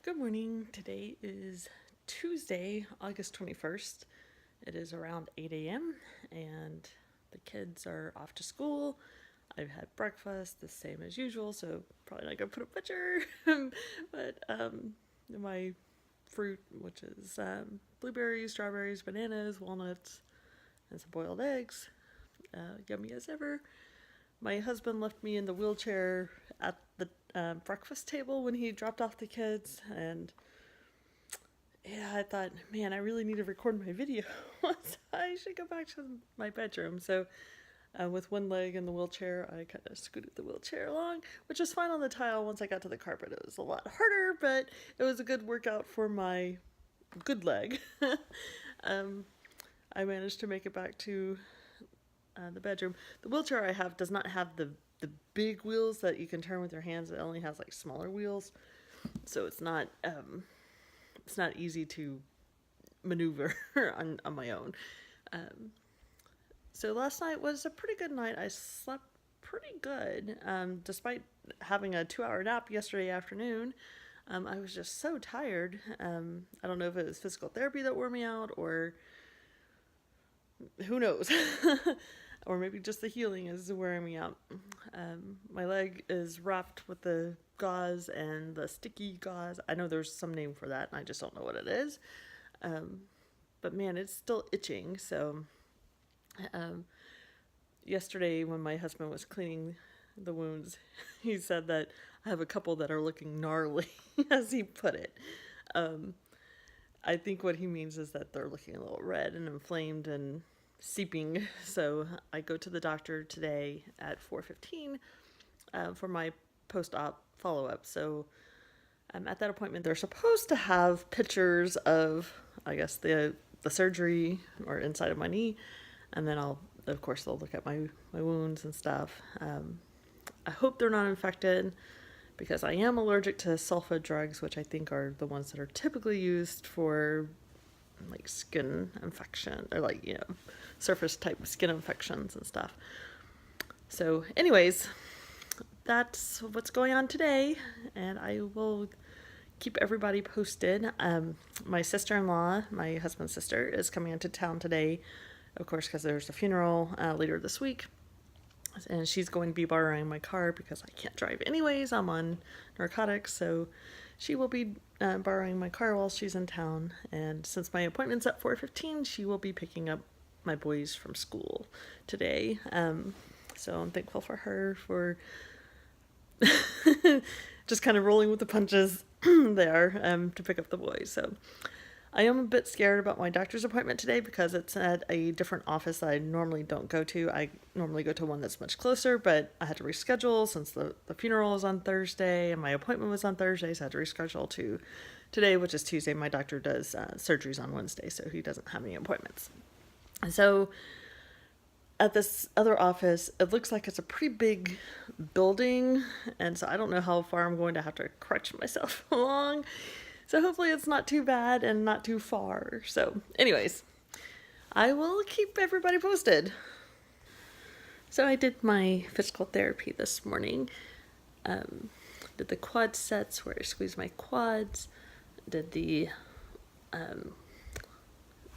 Good morning. Today is Tuesday, August 21st. It is around 8 a.m. and the kids are off to school. I've had breakfast, the same as usual, so probably not gonna put a picture. but my fruit, which is blueberries, strawberries, bananas, walnuts, and some boiled eggs. Yummy as ever. My husband left me in the wheelchair at the breakfast table when he dropped off the kids, and yeah, I thought, man, I really need to record my video. I should go back to my bedroom. So, with one leg in the wheelchair, I kind of scooted the wheelchair along, which was fine on the tile. Once I got to the carpet, it was a lot harder, but it was a good workout for my good leg. I managed to make it back to the bedroom. The wheelchair I have does not have the big wheels that you can turn with your hands. It only has like smaller wheels, so it's not easy to maneuver on my own. So last night was a pretty good night. I slept pretty good, despite having a 2-hour nap yesterday afternoon. I was just so tired. I don't know if it was physical therapy that wore me out, or who knows. Or maybe just the healing is wearing me out. My leg is wrapped with the gauze and the sticky gauze. I know there's some name for that, and I just don't know what it is. But man, it's still itching. So yesterday when my husband was cleaning the wounds, he said that I have a couple that are looking gnarly, as he put it. I think what he means is that they're looking a little red and inflamed and seeping. So I go to the doctor today at 4:15 for my post-op follow-up. So at that appointment, they're supposed to have pictures of, I guess, the surgery or inside of my knee, and then of course they'll look at my wounds and stuff. I hope they're not infected, because I am allergic to sulfa drugs, which I think are the ones that are typically used for like skin infection, or like, surface type skin infections and stuff. So anyways, that's what's going on today, and I will keep everybody posted. My sister-in-law, my husband's sister, is coming into town today, of course, because there's a funeral later this week, and she's going to be borrowing my car because I can't drive anyways. I'm on narcotics, so she will be borrowing my car while she's in town. And since my appointment's at 4:15, she will be picking up my boys from school today. So I'm thankful for her for just kind of rolling with the punches there to pick up the boys. So I am a bit scared about my doctor's appointment today because it's at a different office that I normally don't go to. I normally go to one that's much closer, but I had to reschedule since the funeral is on Thursday and my appointment was on Thursday, so I had to reschedule to today, which is Tuesday. My doctor does surgeries on Wednesday, so he doesn't have any appointments. And so at this other office, it looks like it's a pretty big building, and so I don't know how far I'm going to have to crutch myself along. So hopefully it's not too bad and not too far. So anyways, I will keep everybody posted. So I did my physical therapy this morning. Did the quad sets where I squeeze my quads. Did the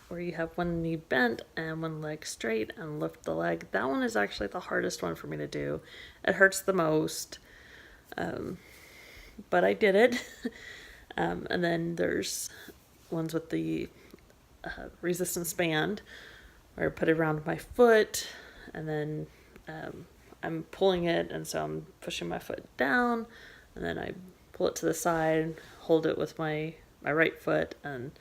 where you have one knee bent and one leg straight and lift the leg. That one is actually the hardest one for me to do. It hurts the most, but I did it. And then there's ones with the resistance band where I put it around my foot, and then I'm pulling it, and so I'm pushing my foot down, and then I pull it to the side, hold it with my right foot, and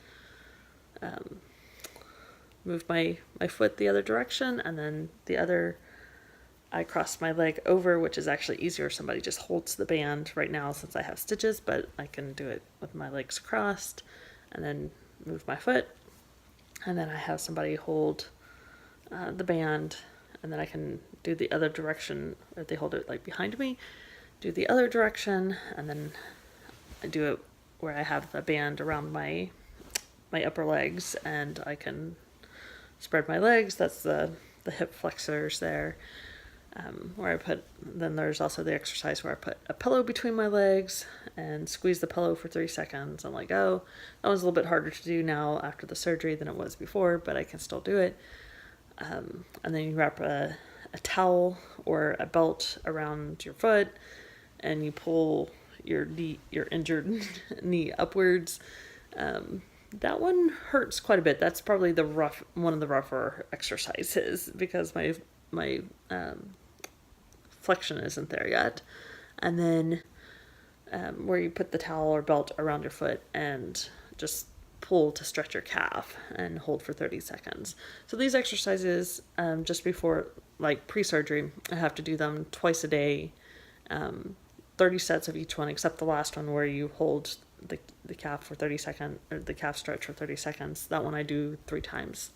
move my foot the other direction, and then the other, I cross my leg over, which is actually easier if somebody just holds the band right now since I have stitches, but I can do it with my legs crossed, and then move my foot, and then I have somebody hold the band, and then I can do the other direction, if they hold it like behind me, do the other direction, and then I do it where I have the band around my upper legs, and I can spread my legs. That's the hip flexors there. Then there's also the exercise where I put a pillow between my legs and squeeze the pillow for 3 seconds. I'm like, oh, that was a little bit harder to do now after the surgery than it was before, but I can still do it. And then you wrap a towel or a belt around your foot, and you pull your injured knee upwards. That one hurts quite a bit. That's probably one of the rougher exercises because my flexion isn't there yet. And then where you put the towel or belt around your foot and just pull to stretch your calf and hold for 30 seconds. So these exercises, just before, like pre-surgery, I have to do them twice a day, 30 sets of each one, except the last one where you hold the calf for 30 seconds, or the calf stretch for 30 seconds. That one I do 3 times.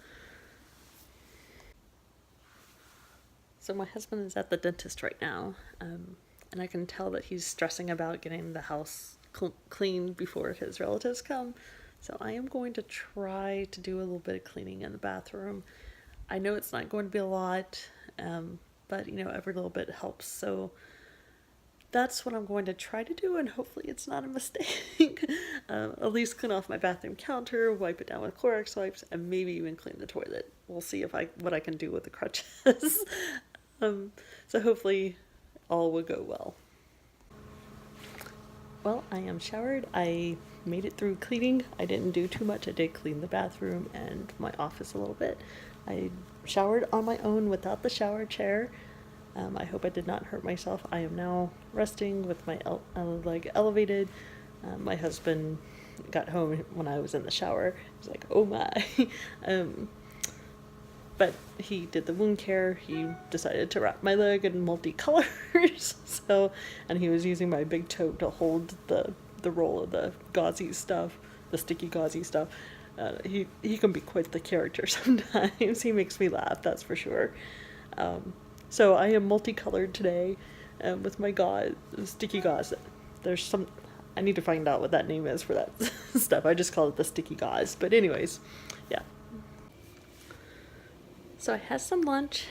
So my husband is at the dentist right now, and I can tell that he's stressing about getting the house clean before his relatives come. So I am going to try to do a little bit of cleaning in the bathroom. I know it's not going to be a lot, but every little bit helps. So that's what I'm going to try to do, and hopefully it's not a mistake. At least clean off my bathroom counter, wipe it down with Clorox wipes, and maybe even clean the toilet. We'll see what I can do with the crutches. So hopefully all will go well. Well, I am showered. I made it through cleaning. I didn't do too much. I did clean the bathroom and my office a little bit. I showered on my own without the shower chair. I hope I did not hurt myself. I am now resting with my leg elevated. My husband got home when I was in the shower. He's like, oh my. But he did the wound care. He decided to wrap my leg in multicolors. And he was using my big toe to hold the roll of the gauzy stuff, the sticky gauzy stuff. He can be quite the character sometimes. He makes me laugh, that's for sure. So I am multicolored today with my sticky gauze. I need to find out what that name is for that stuff. I just call it the sticky gauze. But anyways, yeah. So I had some lunch,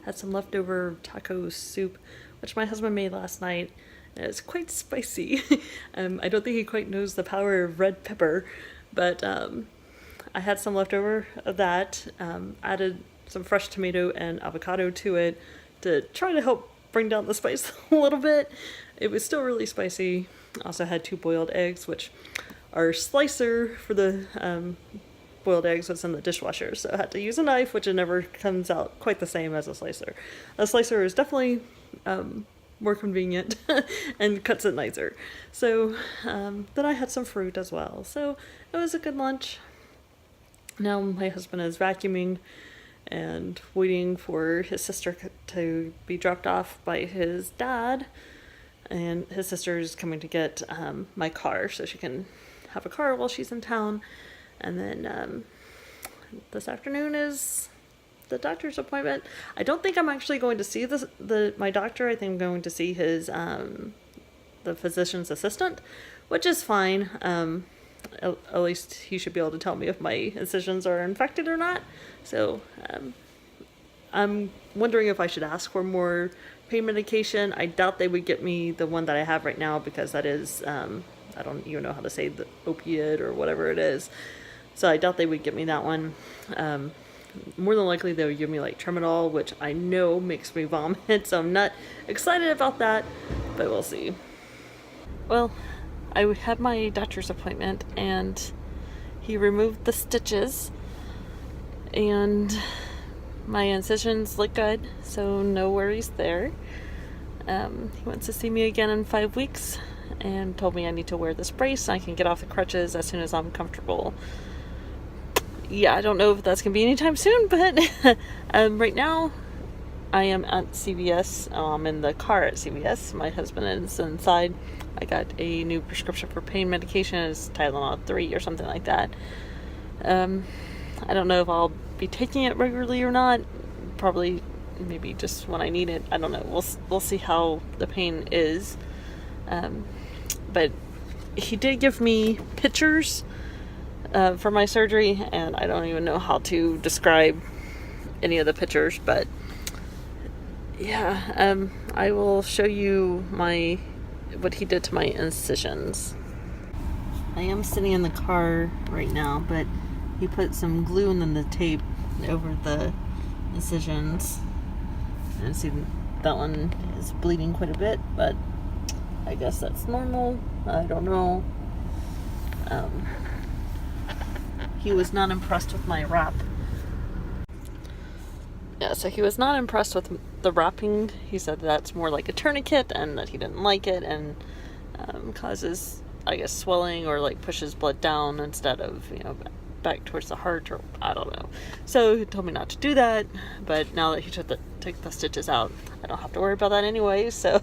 had some leftover taco soup, which my husband made last night. It's quite spicy. I don't think he quite knows the power of red pepper, but I had some leftover of that, added some fresh tomato and avocado to it to try to help bring down the spice a little bit. It was still really spicy. Also had 2 boiled eggs, which our slicer for the boiled eggs was in the dishwasher, so I had to use a knife, which it never comes out quite the same as a slicer. A slicer is definitely more convenient and cuts it nicer. So then I had some fruit as well. So it was a good lunch. Now my husband is vacuuming and waiting for his sister to be dropped off by his dad, and his sister is coming to get my car so she can have a car while she's in town. And then this afternoon is the doctor's appointment. I don't think I'm actually going to see my doctor. I think I'm going to see his the physician's assistant, which is fine. At least he should be able to tell me if my incisions are infected or not. So I'm wondering if I should ask for more pain medication. I doubt they would get me the one that I have right now, because that is I don't even know how to say the opiate or whatever it is. So I doubt they would get me that one. More than likely they would give me like Tramadol, which I know makes me vomit, so I'm not excited about that, but we'll see. Well, I had my doctor's appointment and he removed the stitches and my incisions look good, so no worries there. He wants to see me again in 5 weeks and told me I need to wear this brace and I can get off the crutches as soon as I'm comfortable. Yeah, I don't know if that's going to be anytime soon, but right now I am at CVS. I'm in the car at CVS. My husband is inside. I got a new prescription for pain medication. It's Tylenol 3 or something like that. I don't know if I'll be taking it regularly or not. Probably maybe just when I need it. I don't know. We'll see how the pain is. But he did give me pictures for my surgery, and I don't even know how to describe any of the pictures, but Yeah, I will show you what he did to my incisions. I am sitting in the car right now, but he put some glue and then the tape over the incisions. And see, that one is bleeding quite a bit, but I guess that's normal. I don't know. He was not impressed with my wrap. Yeah, so he was not impressed with the wrapping. He said that's more like a tourniquet and that he didn't like it, and causes, I guess, swelling or like pushes blood down instead of, back towards the heart, or I don't know. So he told me not to do that, but now that he took the stitches out, I don't have to worry about that anyway, so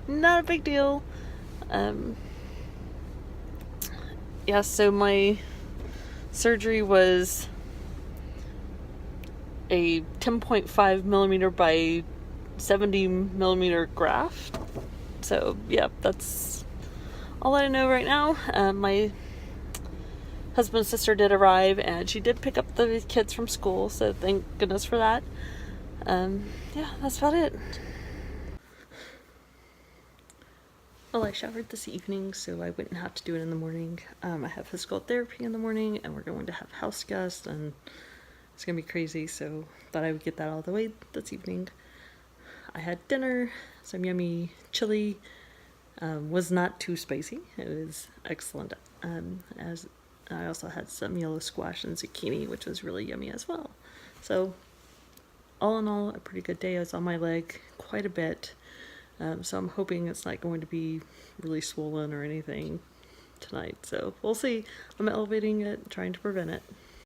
not a big deal. Yeah, so my surgery was a 10.5 millimeter by 70 millimeter graft. So yeah, that's all I know right now. My husband's sister did arrive, and she did pick up the kids from school, so thank goodness for that. Yeah, that's about it. Well, I showered this evening, so I wouldn't have to do it in the morning. I have physical therapy in the morning, and we're going to have house guests, and it's gonna be crazy, so thought I would get that out of the way this evening. I had dinner, some yummy chili. Was not too spicy. It was excellent. As I also had some yellow squash and zucchini, which was really yummy as well. So all in all, a pretty good day. I was on my leg quite a bit. So I'm hoping it's not going to be really swollen or anything tonight. So we'll see. I'm elevating it, trying to prevent it.